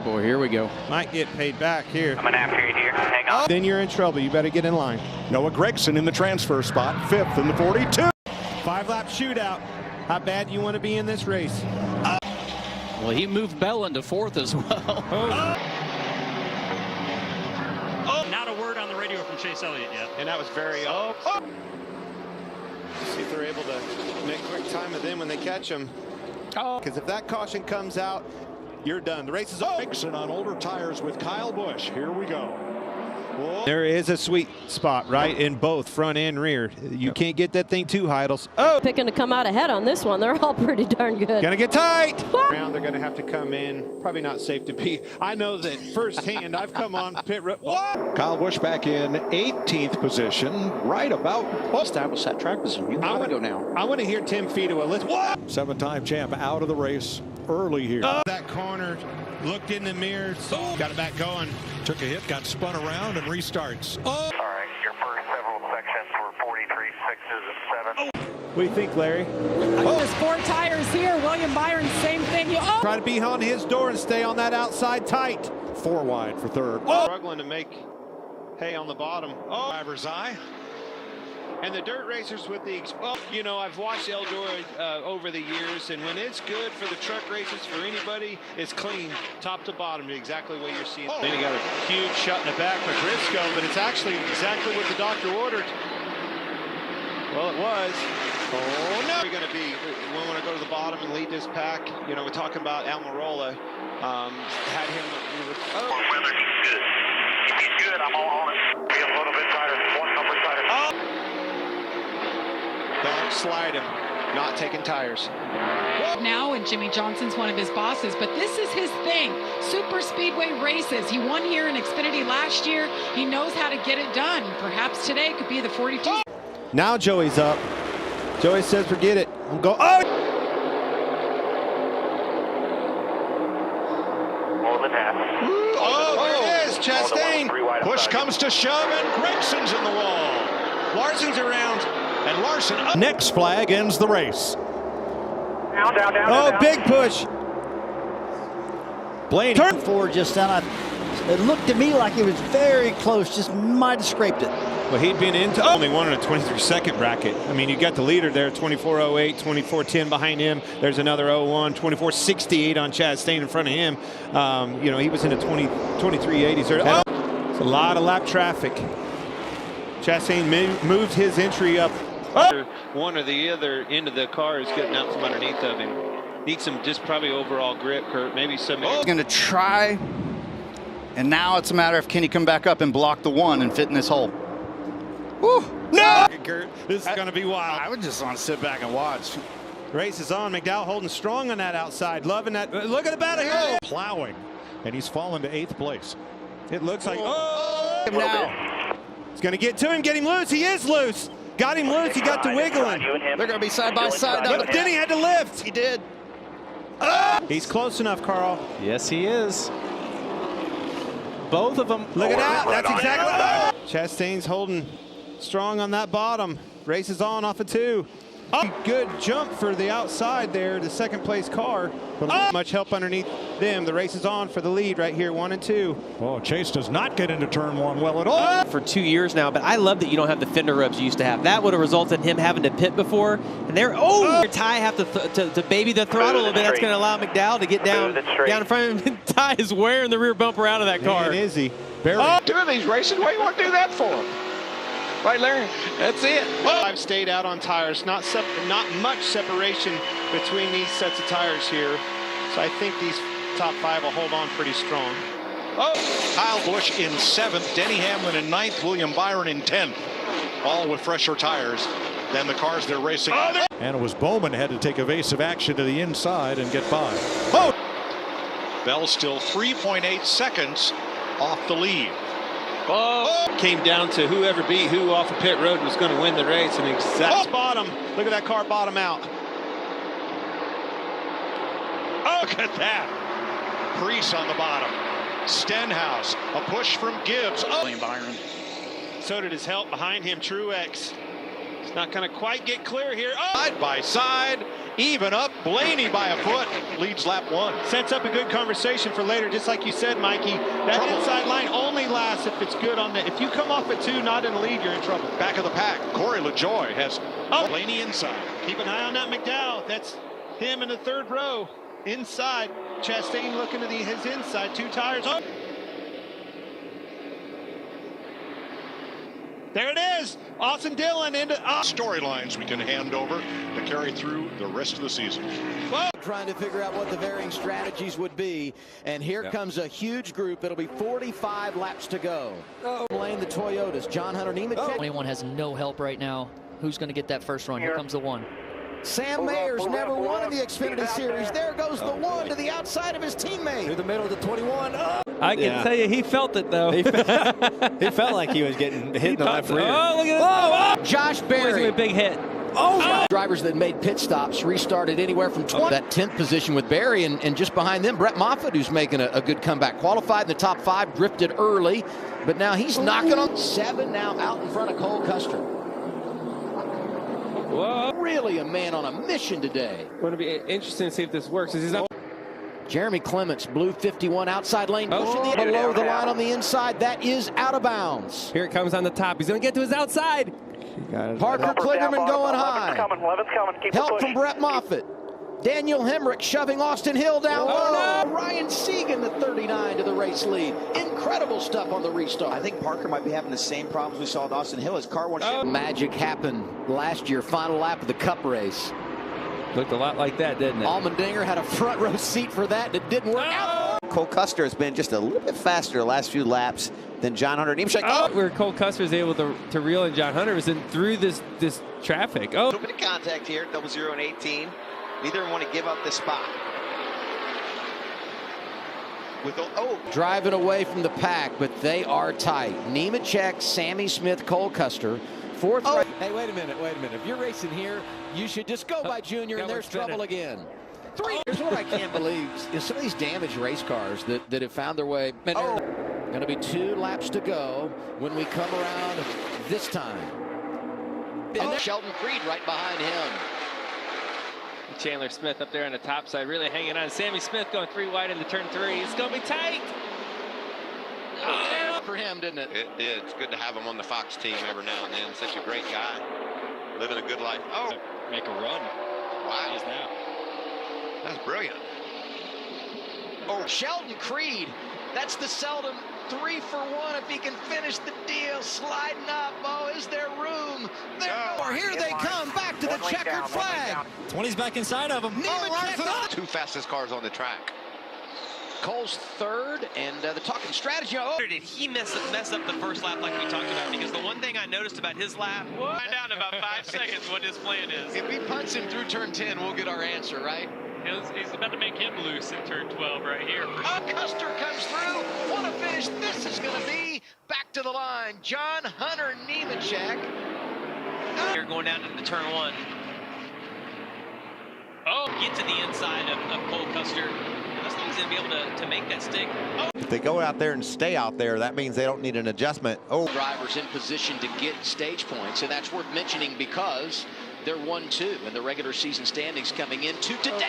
boy, here we go. Might get paid back here. I'm an half period here. Hang on. Then you're in trouble. You better get in line. Noah Gregson in the transfer spot, 5th in the 42. 5-lap shootout. How bad you want to be in this race? Well, he moved Bell into 4th as well. Not a word on the radio from Chase Elliott yet. And that was very See if they're able to make quick time of them when they catch them. Because if that caution comes out, you're done. The race is over. Gregson on older tires with Kyle Busch. Here we go. Whoa. There is a sweet spot right in both front and rear. You can't get that thing too Heidels. Picking to come out ahead on this one. They're all pretty darn good. Gonna get tight. They're gonna have to come in. Probably not safe to be. I know that firsthand. I've come on pit road. Kyle Busch back in 18th position, right about. Establish that track position. You gotta go now. I want to hear Tim Fedewa. Let's. 7-time champ out of the race early here. That corner, looked in the mirror, got it back going. Took a hit, got spun around, and restarts. All right, your first several sections were 43 6s and 7s. What do you think, Larry? There's 4 tires here. William Byron, same thing. Try to be on his door and stay on that outside tight. 4 wide for 3rd. Struggling to make hay on the bottom. Driver's eye. And the dirt racers with the, you know, I've watched Eldora over the years, and when it's good for the truck racers, for anybody, it's clean, top to bottom, exactly what you're seeing. Then he got a huge shot in the back for Briscoe, but it's actually exactly what the doctor ordered. Well, it was. Oh, no. We're going to be, we want to go to the bottom and lead this pack. You know, we're talking about Almirola. Had him. Weather, he's good. If he's good, I'm all on it. Be a little bit tighter, 1 number tighter. Don't slide him. Not taking tires. Now, and Jimmy Johnson's one of his bosses, but this is his thing. Super Speedway races. He won here in Xfinity last year. He knows how to get it done. Perhaps today could be the 42. Now Joey's up. Joey says, forget it. I'm going. More than half. There it is. Chastain. Busch comes to shove, and Gregson's in the wall. Larson's around. And Larson up. Next flag ends the race. Down. Big push. Blaney. Turn forward just then. It looked to me like it was very close, just might have scraped it. Well, he'd been into only one in a 23-second bracket. I mean, you got the leader there, 24:08, 24:10 behind him. There's another 01, 24:68 on Chastain in front of him. You know, he was in a 23:80s. It's a lot of lap traffic. Chastain moved his entry up. One or the other end of the car is getting out from underneath of him. Needs some just probably overall grip, Kurt. Maybe some. He's going to try, and now it's a matter of can he come back up and block the 1 and fit in this hole. Woo! No! Kurt, this is going to be wild. I would just want to sit back and watch. Race is on. McDowell holding strong on that outside. Loving that. Look at the battle here. Plowing, and he's fallen to 8th place. It looks like. Now. It's going to get to him. Get him loose. He is loose. Got him loose. He got to wiggling. They're going to be side by side. But then he had to lift. He did. He's close enough, Carl. Yes, he is. Both of them. Look at that. That's exactly. Chastain's holding strong on that bottom. Race is on off of 2. Good jump for the outside there, the 2nd place car. But much help underneath them. The race is on for the lead right here, 1 and 2. Oh, Chase does not get into turn 1 well at all. For 2 years now, but I love that you don't have the fender rubs you used to have. That would have resulted in him having to pit before. And there, Ty have to baby the throttle a little bit. That's going to allow McDowell to get down in front of him. Ty is wearing the rear bumper out of that car. Man, is he? Doing these races, what do you want to do that for? Right, Larry? That's it. I've stayed out on tires. Not much separation between these sets of tires here. So I think these top 5 will hold on pretty strong. Kyle Busch in 7th, Denny Hamlin in 9th, William Byron in 10th. All with fresher tires than the cars they're racing. And it was Bowman had to take evasive action to the inside and get by. Bell still 3.8 seconds off the lead. Came down to whoever beat who off of pit road was going to win the race. And exact bottom. Look at that car bottom out. Look at that. Preece on the bottom. Stenhouse. A push from Gibbs. William Byron. So did his help behind him, Truex. It's not going to quite get clear here. Side by side. even up. Blaney by a foot leads lap 1. Sets up a good conversation for later, just like you said, Mikey. That Trouble. inside line only lasts if it's good on the. If you come off at 2, not in the lead, you're in trouble. Back of the pack, Corey LaJoy has Blaney inside. Keep an eye on that McDowell. That's him in the 3rd row. Inside. Chastain looking to his inside. 2 tires. Oh. There it is. Austin Dillon into storylines we can hand over to carry through the rest of the season. Whoa. Trying to figure out what the varying strategies would be, and here comes a huge group. It'll be 45 laps to go. Lane the Toyotas, John Hunter Nemechek. 21 has no help right now. Who's going to get that first run? Here comes the 1. Sam Mayer's never won in the Xfinity Series. There goes the 1 to the outside of his teammate. Through the middle of the 21. Oh. I can tell you he felt it, though. He felt like he was getting hit in the left rear. Oh, look at this. Josh Berry. A big hit. Drivers that made pit stops restarted anywhere from 20. That 10th position with Berry, and just behind them, Brett Moffitt, who's making a good comeback. Qualified in the top 5, drifted early, but now he's knocking on 7 now out in front of Cole Custer. Whoa. Really a man on a mission today. Going to be interesting to see if this works. He's not. Jeremy Clements, blue 51 outside lane, pushing below the line on the inside. That is out of bounds. Here it comes on the top. He's going to get to his outside. Parker Kligerman going high. Help from Brett Moffitt. Daniel Hemrick shoving Austin Hill down low. Ryan Segan, the 39 to the race lead. Incredible stuff on the restart. I think Parker might be having the same problems we saw with Austin Hill. His car won't. Magic happened last year, final lap of the Cup race. Looked a lot like that, didn't it? Allmendinger had a front row seat for that. It didn't work out. Cole Custer has been just a little bit faster the last few laps than John Hunter Nemechek. Where Cole Custer is able to reel in John Hunter was in through this traffic. A little bit of contact here, 00 and 18. Neither want to give up the spot. With driving away from the pack, but they are tight. Nemechek, Sammy Smith, Cole Custer. 4th. Hey, wait a minute. If you're racing here, you should just go by Junior, and there's trouble again. 3. Here's what I can't believe is some of these damaged race cars that have found their way. Going to be 2 laps to go when we come around this time. And Sheldon Creed right behind him. Chandler Smith up there on the top side, really hanging on. Sammy Smith going 3 wide into turn 3. It's going to be tight. For him, didn't it? It did. It's good to have him on the Fox team every now and then. Such a great guy. Living a good life. Make a run. Wow. He is now. That's brilliant. Sheldon Creed. That's the seldom 3 for 1 if he can finish the deal. Sliding up. Oh, is there room? Here they come back to the checkered flag. 20's back inside of him. Nemechek. 2 fastest cars on the track. Cole's 3rd, and the talking strategy. Did he mess up the first lap like we talked about? Because the one thing I noticed about his lap, find out in about 5 seconds what his plan is. If we punch him through turn 10, we'll get our answer, right? He's about to make him loose in turn 12 right here. Custer comes through. Want to finish. This is going to be back to the line. John Hunter Nemechek. You're going down into turn 1. Get to the inside of Cole Custer. As long as he'll be able to make that stick. If they go out there and stay out there, that means they don't need an adjustment. Drivers in position to get stage points, and that's worth mentioning because they're 1-2 in the regular season standings coming into today.